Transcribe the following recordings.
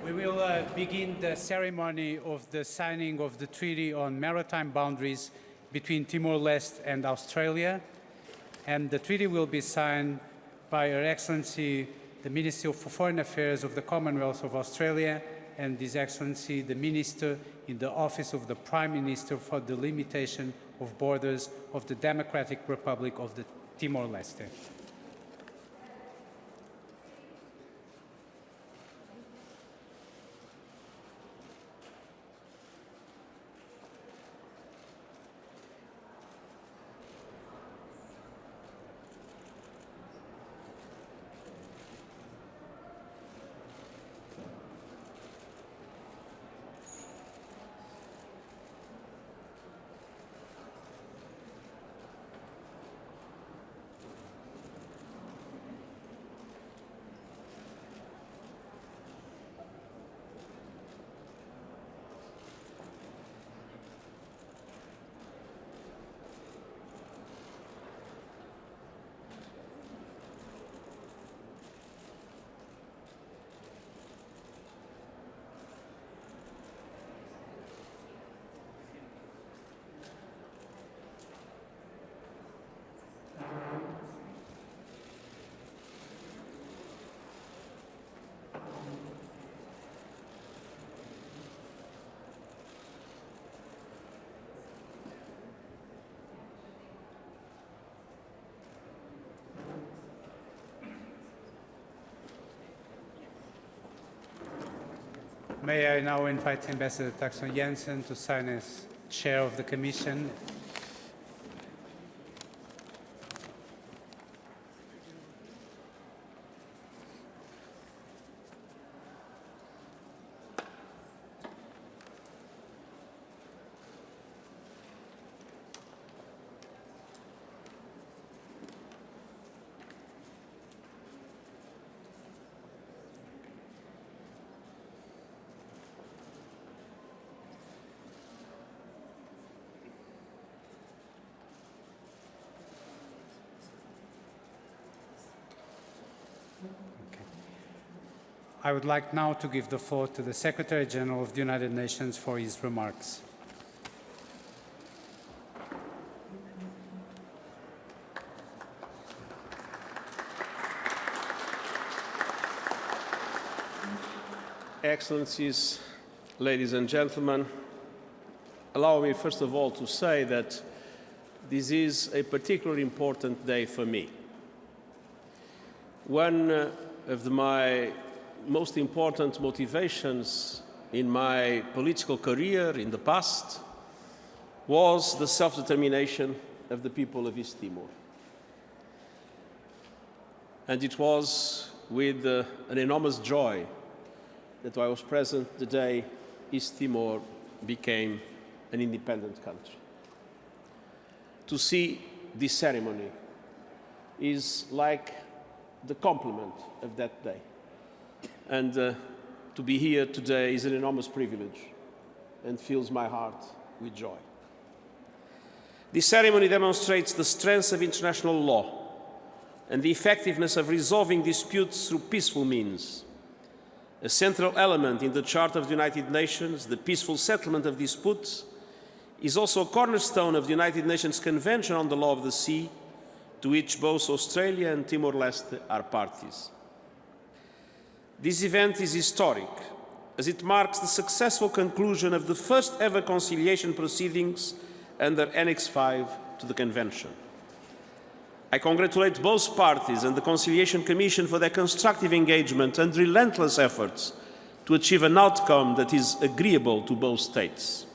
We will begin the ceremony of the signing of the Treaty on Maritime Boundaries between Timor-Leste and Australia. And the treaty will be signed by Her Excellency, the Minister for Foreign Affairs of the Commonwealth of Australia, and His Excellency, the Minister in the Office of the Prime Minister for the Delimitation of Borders of the Democratic Republic of the Timor-Leste. May I now invite Ambassador Taxon Jensen to sign as Chair of the Commission. I would like now to give the floor to the Secretary General of the United Nations for his remarks. Excellencies, ladies and gentlemen, allow me first of all to say that this is a particularly important day for me. One of my most important motivations in my political career in the past was the self-determination of the people of East Timor. And it was with an enormous joy that I was present the day East Timor became an independent country. To see this ceremony is like the complement of that day. And to be here today is an enormous privilege and fills my heart with joy. This ceremony demonstrates the strength of international law and the effectiveness of resolving disputes through peaceful means. A central element in the Charter of the United Nations, the peaceful settlement of disputes, is also a cornerstone of the United Nations Convention on the Law of the Sea, to which both Australia and Timor-Leste are parties. This event is historic, as it marks the successful conclusion of the first ever conciliation proceedings under Annex 5 to the Convention. I congratulate both parties and the Conciliation Commission for their constructive engagement and relentless efforts to achieve an outcome that is agreeable to both states.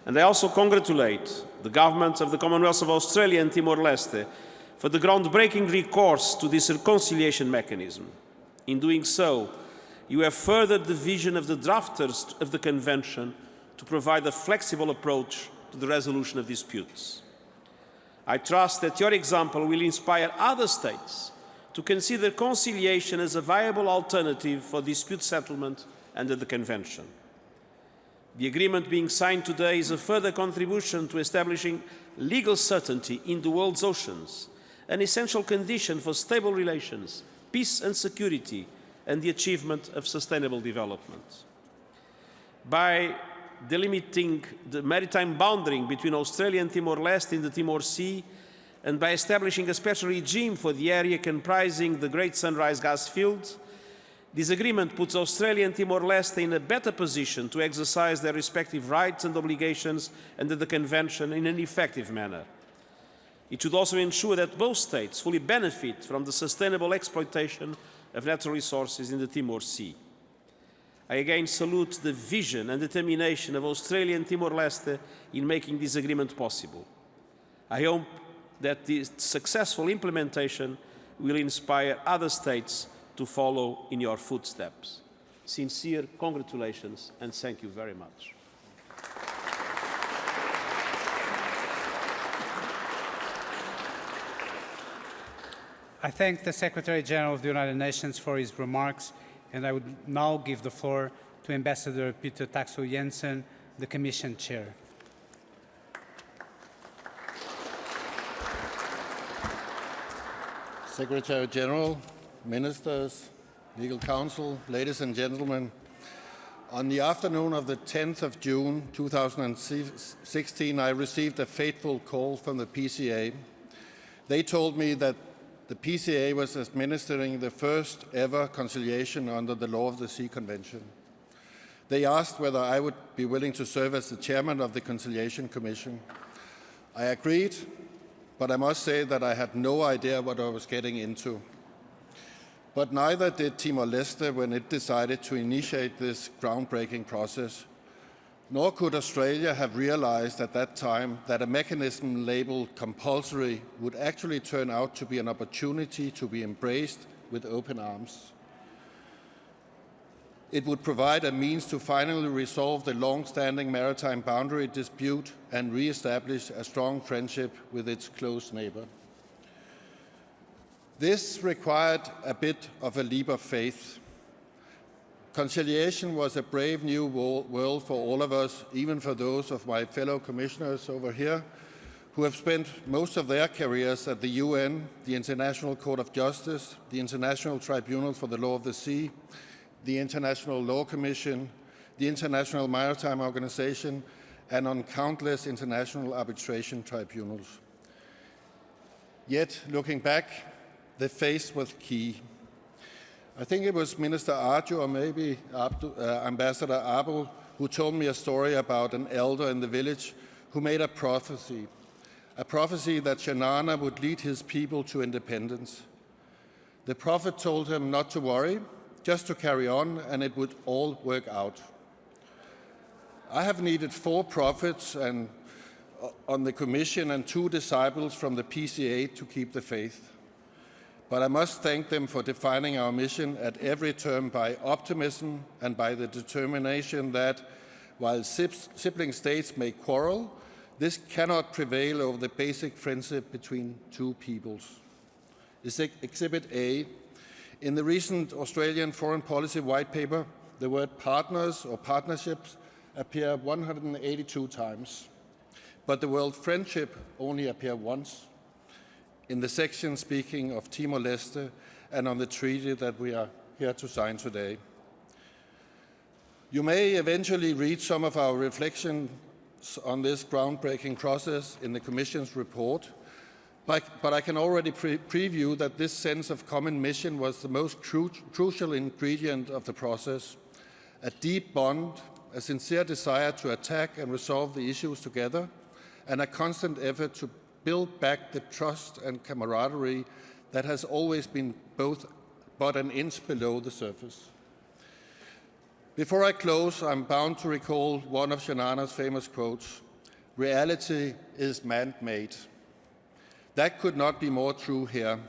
And I also congratulate the governments of the Commonwealth of Australia and Timor-Leste for the groundbreaking recourse to this reconciliation mechanism. In doing so, you have furthered the vision of the drafters of the Convention to provide a flexible approach to the resolution of disputes. I trust that your example will inspire other states to consider conciliation as a viable alternative for dispute settlement under the Convention. The agreement being signed today is a further contribution to establishing legal certainty in the world's oceans, an essential condition for stable relations, peace and security and the achievement of sustainable development. By delimiting the maritime boundary between Australia and Timor-Leste in the Timor Sea, and by establishing a special regime for the area comprising the Great Sunrise gas field, this agreement puts Australia and Timor-Leste in a better position to exercise their respective rights and obligations under the Convention in an effective manner. It should also ensure that both states fully benefit from the sustainable exploitation of natural resources in the Timor Sea. I again salute the vision and determination of Australia and Timor-Leste in making this agreement possible. I hope that this successful implementation will inspire other states to follow in your footsteps. Sincere congratulations and thank you very much. I thank the Secretary General of the United Nations for his remarks, and I would now give the floor to Ambassador Peter Taxo Jensen, the Commission Chair. Secretary General, Ministers, Legal Counsel, ladies and gentlemen, on the afternoon of the 10th of June 2016, I received a fateful call from the PCA. They told me that the PCA was administering the first ever conciliation under the Law of the Sea Convention. They asked whether I would be willing to serve as the chairman of the Conciliation Commission. I agreed, but I must say that I had no idea what I was getting into. But neither did Timor-Leste when it decided to initiate this groundbreaking process. Nor could Australia have realized at that time that a mechanism labeled compulsory would actually turn out to be an opportunity to be embraced with open arms. It would provide a means to finally resolve the long-standing maritime boundary dispute and re-establish a strong friendship with its close neighbor. This required a bit of a leap of faith. Conciliation was a brave new world for all of us, even for those of my fellow commissioners over here who have spent most of their careers at the UN, the International Court of Justice, the International Tribunal for the Law of the Sea, the International Law Commission, the International Maritime Organization, and on countless international arbitration tribunals. Yet, looking back, the face was key. I think it was Minister Agio or maybe Ambassador Abel who told me a story about an elder in the village who made a prophecy that Shanana would lead his people to independence. The prophet told him not to worry, just to carry on, and it would all work out. I have needed 4 prophets on the commission and 2 disciples from the PCA to keep the faith. But I must thank them for defining our mission at every turn by optimism and by the determination that, while sibling states may quarrel, this cannot prevail over the basic friendship between 2 peoples. Exhibit A. In the recent Australian Foreign Policy White Paper, the word partners or partnerships appear 182 times, but the word friendship only appears once, in the section speaking of Timor-Leste and on the treaty that we are here to sign today. You may eventually read some of our reflections on this groundbreaking process in the Commission's report, but I can already preview that this sense of common mission was the most crucial ingredient of the process. A deep bond, a sincere desire to attack and resolve the issues together, and a constant effort to build back the trust and camaraderie that has always been but an inch below the surface. Before I close, I'm bound to recall one of Shanana's famous quotes: "Reality is man-made." That could not be more true here.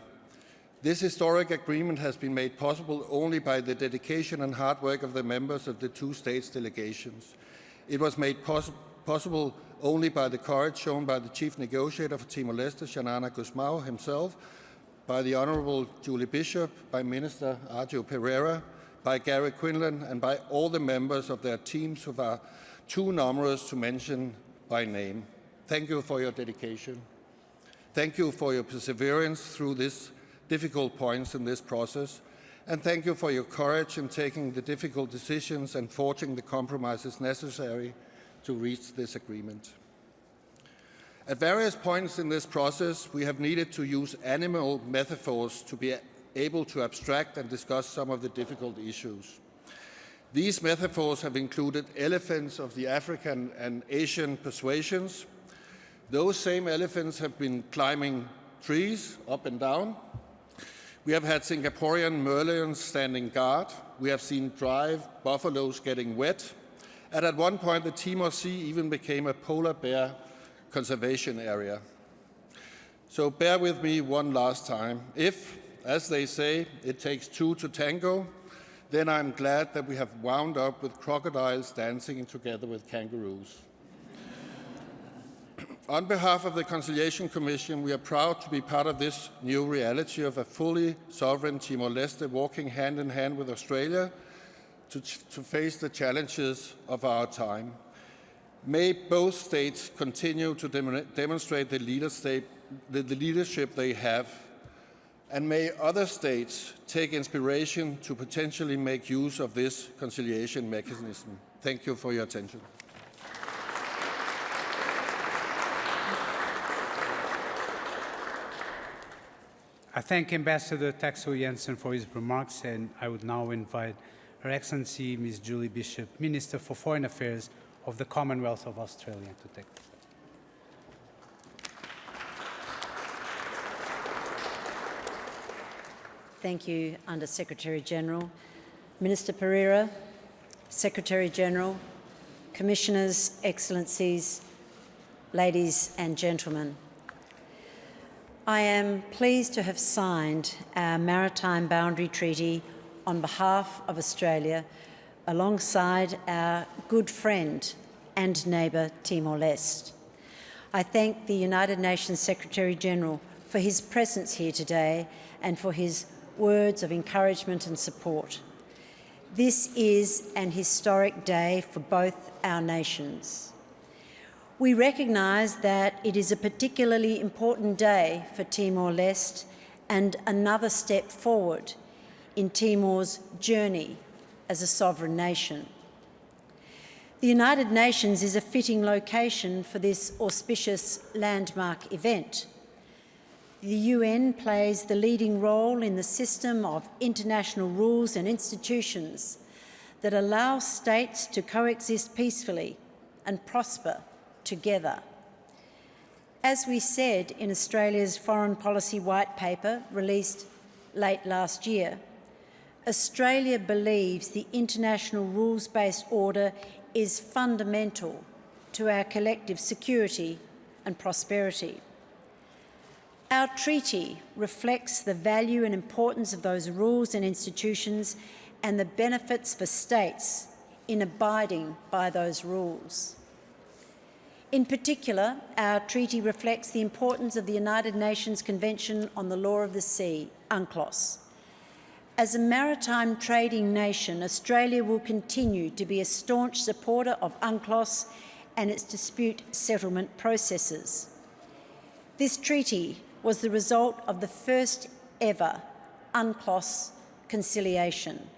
This historic agreement has been made possible only by the dedication and hard work of the members of the 2 states' delegations. It was made possible only by the courage shown by the chief negotiator for Timor-Leste, Shanana Gusmao himself, by the Honourable Julie Bishop, by Minister Agio Pereira, by Gary Quinlan, and by all the members of their teams who are too numerous to mention by name. Thank you for your dedication. Thank you for your perseverance through these difficult points in this process. And thank you for your courage in taking the difficult decisions and forging the compromises necessary to reach this agreement. At various points in this process, we have needed to use animal metaphors to be able to abstract and discuss some of the difficult issues. These metaphors have included elephants of the African and Asian persuasions. Those same elephants have been climbing trees up and down. We have had Singaporean merlions standing guard. We have seen drive buffaloes getting wet. And at one point, the Timor Sea even became a polar bear conservation area. So bear with me one last time. If, as they say, it takes two to tango, then I'm glad that we have wound up with crocodiles dancing together with kangaroos. On behalf of the Conciliation Commission, we are proud to be part of this new reality of a fully sovereign Timor-Leste walking hand in hand with Australia to face the challenges of our time. May both states continue to demonstrate the leadership they have, and may other states take inspiration to potentially make use of this conciliation mechanism. Thank you for your attention. I thank Ambassador Taxo Jensen for his remarks, and I would now invite Her Excellency Ms. Julie Bishop, Minister for Foreign Affairs of the Commonwealth of Australia, to take the floor. Thank you, Under Secretary General. Minister Pereira, Secretary General, Commissioners, Excellencies, ladies and gentlemen. I am pleased to have signed our Maritime Boundary Treaty on behalf of Australia alongside our good friend and neighbour Timor-Leste. I thank the United Nations Secretary-General for his presence here today and for his words of encouragement and support. This is an historic day for both our nations. We recognise that it is a particularly important day for Timor-Leste and another step forward in Timor's journey as a sovereign nation. The United Nations is a fitting location for this auspicious landmark event. The UN plays the leading role in the system of international rules and institutions that allow states to coexist peacefully and prosper together. As we said in Australia's Foreign Policy White Paper, released late last year, Australia believes the international rules-based order is fundamental to our collective security and prosperity. Our treaty reflects the value and importance of those rules and institutions and the benefits for states in abiding by those rules. In particular, our treaty reflects the importance of the United Nations Convention on the Law of the Sea, UNCLOS. As a maritime trading nation, Australia will continue to be a staunch supporter of UNCLOS and its dispute settlement processes. This treaty was the result of the first ever UNCLOS conciliation.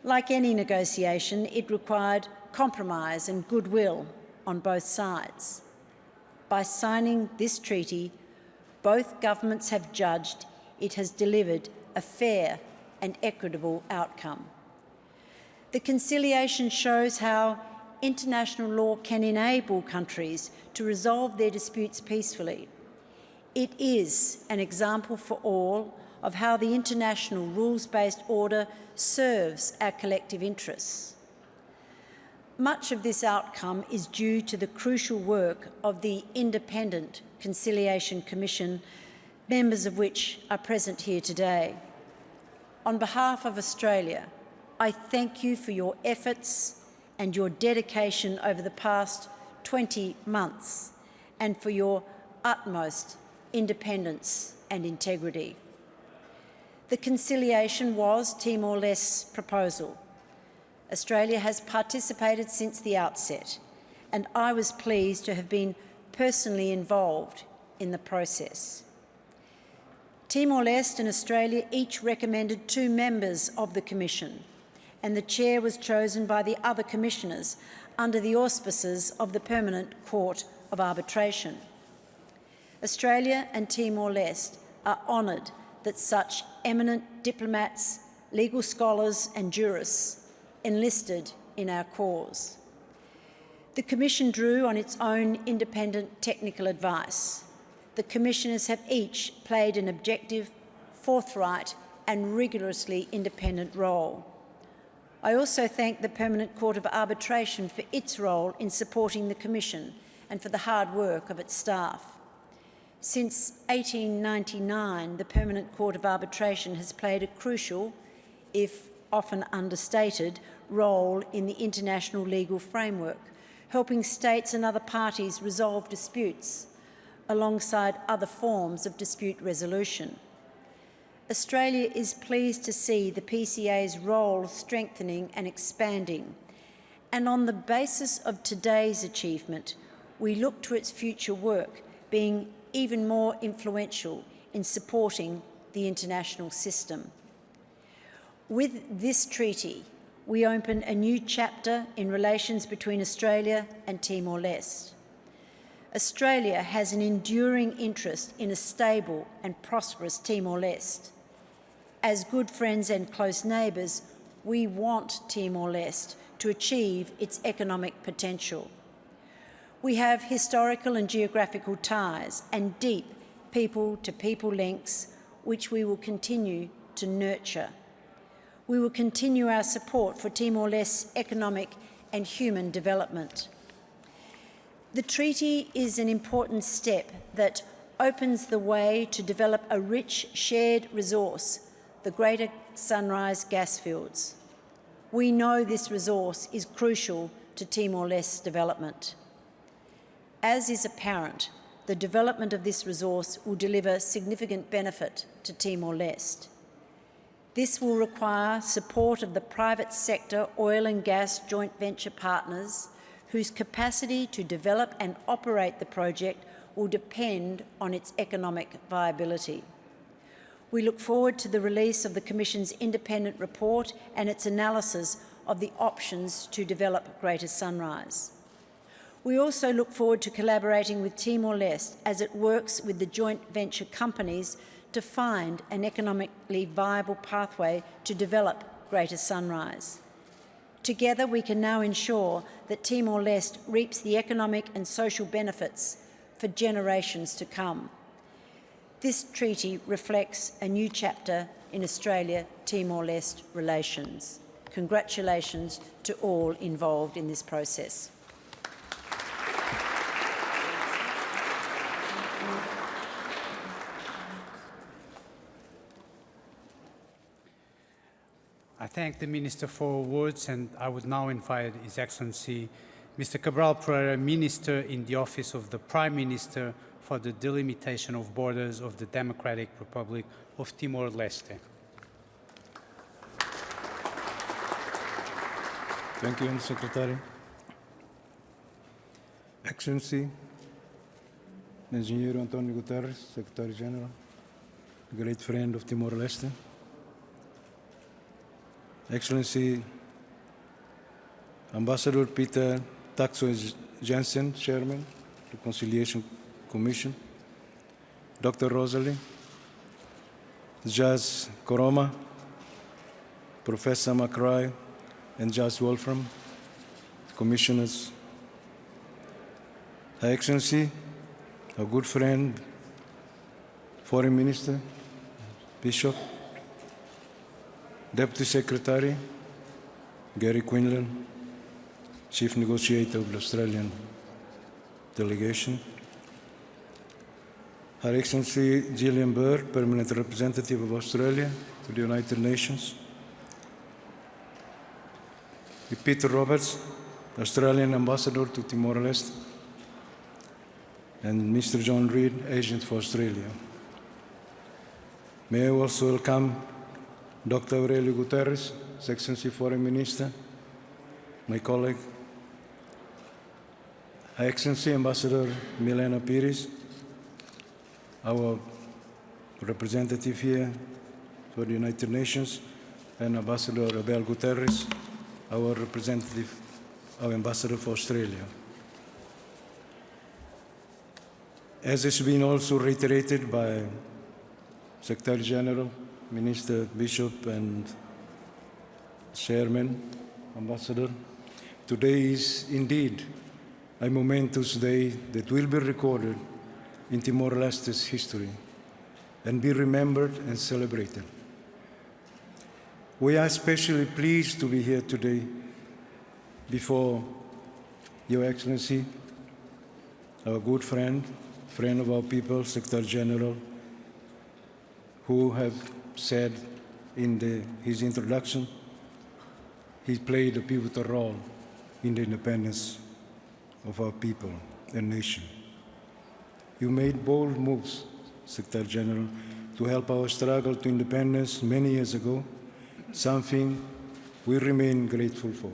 Like any negotiation, it required compromise and goodwill on both sides. By signing this treaty, both governments have judged it has delivered a fair and equitable outcome. The conciliation shows how international law can enable countries to resolve their disputes peacefully. It is an example for all of how the international rules-based order serves our collective interests. Much of this outcome is due to the crucial work of the Independent Conciliation Commission, members of which are present here today. On behalf of Australia, I thank you for your efforts and your dedication over the past 20 months and for your utmost independence and integrity. The conciliation was Timor-Leste's proposal. Australia has participated since the outset, and I was pleased to have been personally involved in the process. Timor-Leste and Australia each recommended 2 members of the Commission, and the chair was chosen by the other commissioners under the auspices of the Permanent Court of Arbitration. Australia and Timor-Leste are honoured that such eminent diplomats, legal scholars and jurists enlisted in our cause. The Commission drew on its own independent technical advice. The Commissioners have each played an objective, forthright and rigorously independent role. I also thank the Permanent Court of Arbitration for its role in supporting the Commission and for the hard work of its staff. Since 1899, the Permanent Court of Arbitration has played a crucial, if often understated, role in the international legal framework, helping states and other parties resolve disputes alongside other forms of dispute resolution. Australia is pleased to see the PCA's role strengthening and expanding, and on the basis of today's achievement, we look to its future work being even more influential in supporting the international system. With this treaty, we open a new chapter in relations between Australia and Timor-Leste. Australia has an enduring interest in a stable and prosperous Timor-Leste. As good friends and close neighbours, we want Timor-Leste to achieve its economic potential. We have historical and geographical ties and deep people-to-people links, which we will continue to nurture. We will continue our support for Timor-Leste's economic and human development. The treaty is an important step that opens the way to develop a rich shared resource, the Greater Sunrise gas fields. We know this resource is crucial to Timor-Leste's development. As is apparent, the development of this resource will deliver significant benefit to Timor-Leste. This will require support of the private sector oil and gas joint venture partners whose capacity to develop and operate the project will depend on its economic viability. We look forward to the release of the Commission's independent report and its analysis of the options to develop Greater Sunrise. We also look forward to collaborating with Timor-Leste as it works with the joint venture companies to find an economically viable pathway to develop Greater Sunrise. Together, we can now ensure that Timor-Leste reaps the economic and social benefits for generations to come. This treaty reflects a new chapter in Australia-Timor-Leste relations. Congratulations to all involved in this process. I thank the Minister for her words, and I would now invite His Excellency Mr. Cabral Pereira, Minister in the Office of the Prime Minister for the Delimitation of Borders of the Democratic Republic of Timor-Leste. Thank you, Secretary. Excellency, Engineer António Guterres, Secretary General, great friend of Timor-Leste. Excellency, Ambassador Peter Taxo Jensen, Chairman, the Conciliation Commission, Dr. Rosalie, Jazz Koroma, Professor McRae, and Jazz Wolfram, Commissioners, Her Excellency, our good friend, Foreign Minister, Bishop, Deputy Secretary, Gary Quinlan, Chief Negotiator of the Australian Delegation, Her Excellency Gillian Burr, Permanent Representative of Australia to the United Nations, Peter Roberts, Australian Ambassador to Timor-Leste, and Mr. John Reid, Agent for Australia. May I also welcome Dr. Aurelio Guterres, His Excellency Foreign Minister, my colleague, Her Excellency Ambassador Milena Pires, our representative here for the United Nations, and Ambassador Guterres, our representative, our ambassador for Australia. As has been also reiterated by Secretary General, Minister, Bishop, and Chairman, Ambassador, today is indeed a momentous day that will be recorded in Timor-Leste's history and be remembered and celebrated. We are especially pleased to be here today before Your Excellency, our good friend of our people, Secretary General, who have said in his introduction, he played a pivotal role in the independence of our people and nation. You made bold moves, Secretary General, to help our struggle to independence many years ago, something we remain grateful for.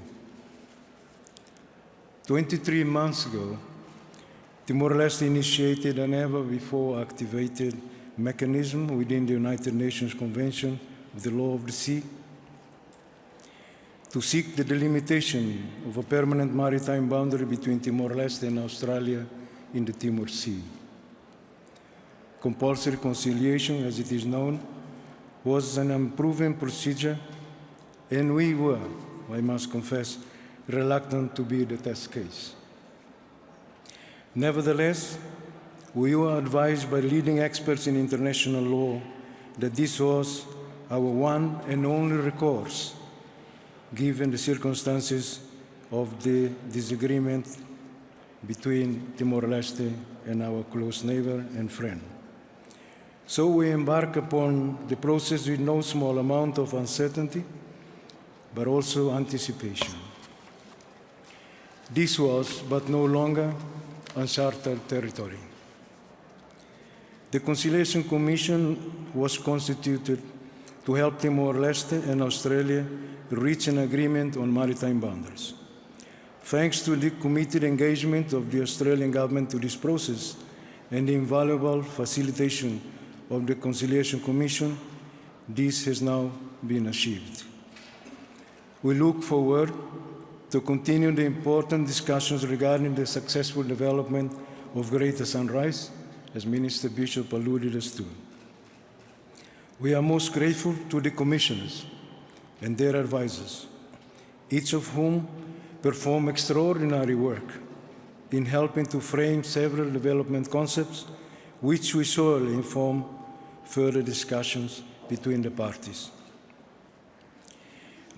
23 months ago, Timor-Leste initiated a never-before activated mechanism within the United Nations Convention of the Law of the Sea to seek the delimitation of a permanent maritime boundary between Timor-Leste and Australia in the Timor Sea. Compulsory conciliation, as it is known, was an unproven procedure, and we were, I must confess, reluctant to be the test case. Nevertheless, we were advised by leading experts in international law that this was our one and only recourse, given the circumstances of the disagreement between Timor-Leste and our close neighbor and friend. So we embark upon the process with no small amount of uncertainty, but also anticipation. This was, but no longer, uncharted territory. The Conciliation Commission was constituted to help Timor-Leste and Australia reach an agreement on maritime boundaries. Thanks to the committed engagement of the Australian government to this process and the invaluable facilitation of the Conciliation Commission, this has now been achieved. We look forward to continue the important discussions regarding the successful development of Greater Sunrise, as Minister Bishop alluded us to. We are most grateful to the commissioners and their advisors, each of whom performed extraordinary work in helping to frame several development concepts, which will surely inform further discussions between the parties.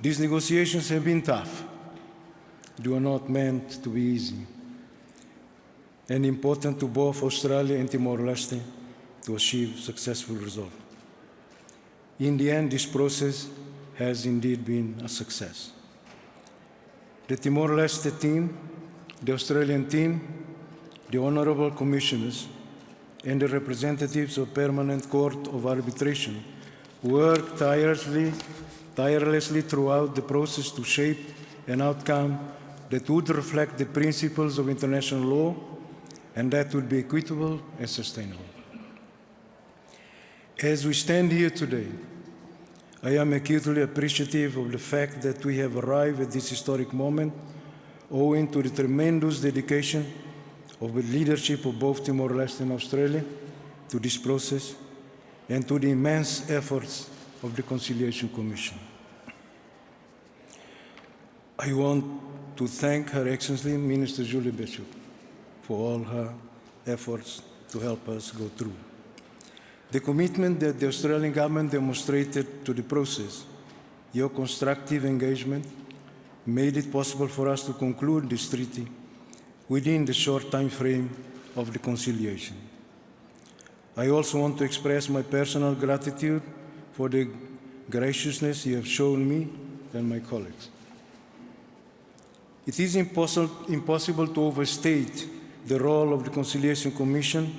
These negotiations have been tough. They were not meant to be easy, and important to both Australia and Timor-Leste to achieve successful result. In the end, this process has indeed been a success. The Timor-Leste team, the Australian team, the honourable commissioners, and the representatives of Permanent Court of Arbitration worked tirelessly throughout the process to shape an outcome that would reflect the principles of international law and that would be equitable and sustainable. As we stand here today, I am acutely appreciative of the fact that we have arrived at this historic moment owing to the tremendous dedication of the leadership of both Timor-Leste and Australia to this process and to the immense efforts of the Conciliation Commission. I want to thank Her Excellency Minister Julie Bishop for all her efforts to help us go through. The commitment that the Australian government demonstrated to the process, your constructive engagement, made it possible for us to conclude this treaty within the short time frame of the conciliation. I also want to express my personal gratitude for the graciousness you have shown me and my colleagues. It is impossible to overstate the role of the Conciliation Commission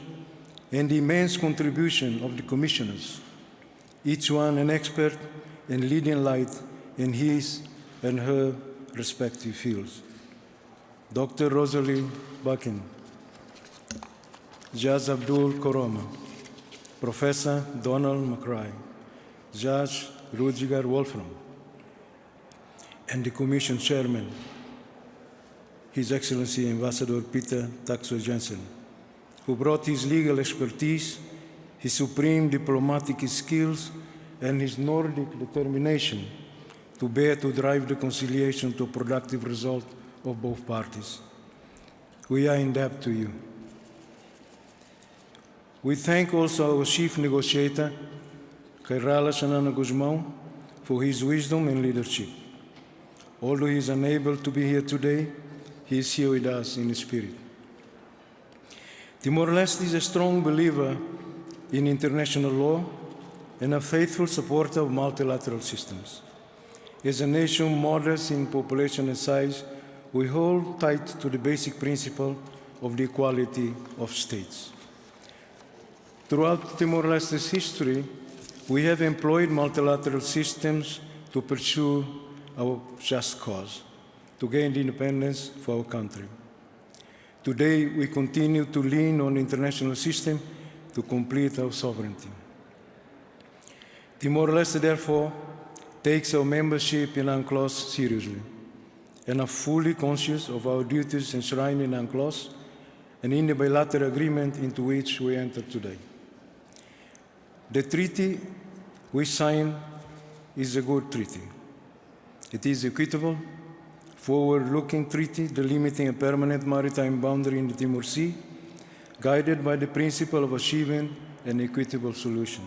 and the immense contribution of the commissioners, each one an expert and leading light in his and her respective fields. Dr. Rosalie Bakken, Jaz Abdul Koroma, Professor Donald McCray, Judge Rudiger Wolfram, and the Commission Chairman, His Excellency Ambassador Peter Taxo Jensen, who brought his legal expertise, his supreme diplomatic skills, and his Nordic determination to bear to drive the conciliation to a productive result of both parties. We are in debt to you. We thank also our chief negotiator, Kairala Sanana Guzmão, for his wisdom and leadership. Although he is unable to be here today, he is here with us in spirit. Timor-Leste is a strong believer in international law and a faithful supporter of multilateral systems. As a nation modest in population and size, we hold tight to the basic principle of the equality of states. Throughout Timor-Leste's history, we have employed multilateral systems to pursue our just cause, to gain independence for our country. Today, we continue to lean on the international system to complete our sovereignty. Timor-Leste, therefore, takes our membership in UNCLOS seriously and are fully conscious of our duties enshrined in UNCLOS and in the bilateral agreement into which we enter today. The treaty we sign is a good treaty. It is equitable, forward-looking treaty delimiting a permanent maritime boundary in the Timor Sea, guided by the principle of achieving an equitable solution.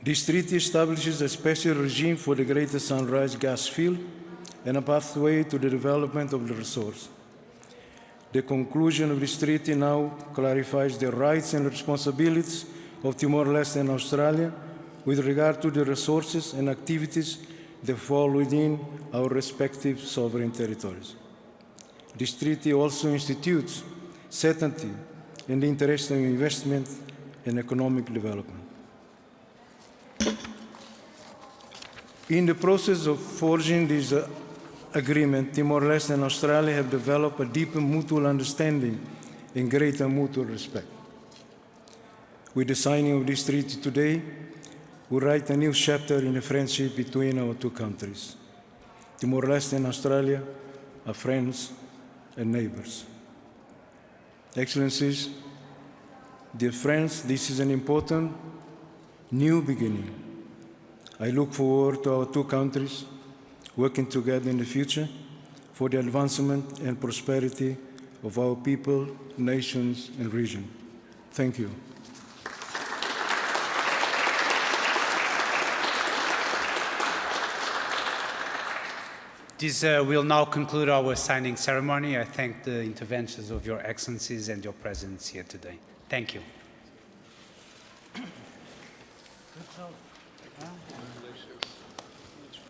This treaty establishes a special regime for the Greater Sunrise gas field and a pathway to the development of the resource. The conclusion of this treaty now clarifies the rights and responsibilities of Timor-Leste and Australia with regard to the resources and activities that fall within our respective sovereign territories. This treaty also institutes certainty in the interest of investment and economic development. In the process of forging this agreement, Timor-Leste and Australia have developed a deeper mutual understanding and greater mutual respect. With the signing of this treaty today, we write a new chapter in the friendship between our two countries. Timor-Leste and Australia are friends and neighbors. Excellencies, dear friends, this is an important new beginning. I look forward to our two countries working together in the future for the advancement and prosperity of our people, nations, and region. Thank you. This will now conclude our signing ceremony. I thank the interventions of your excellencies and your presence here today. Thank you.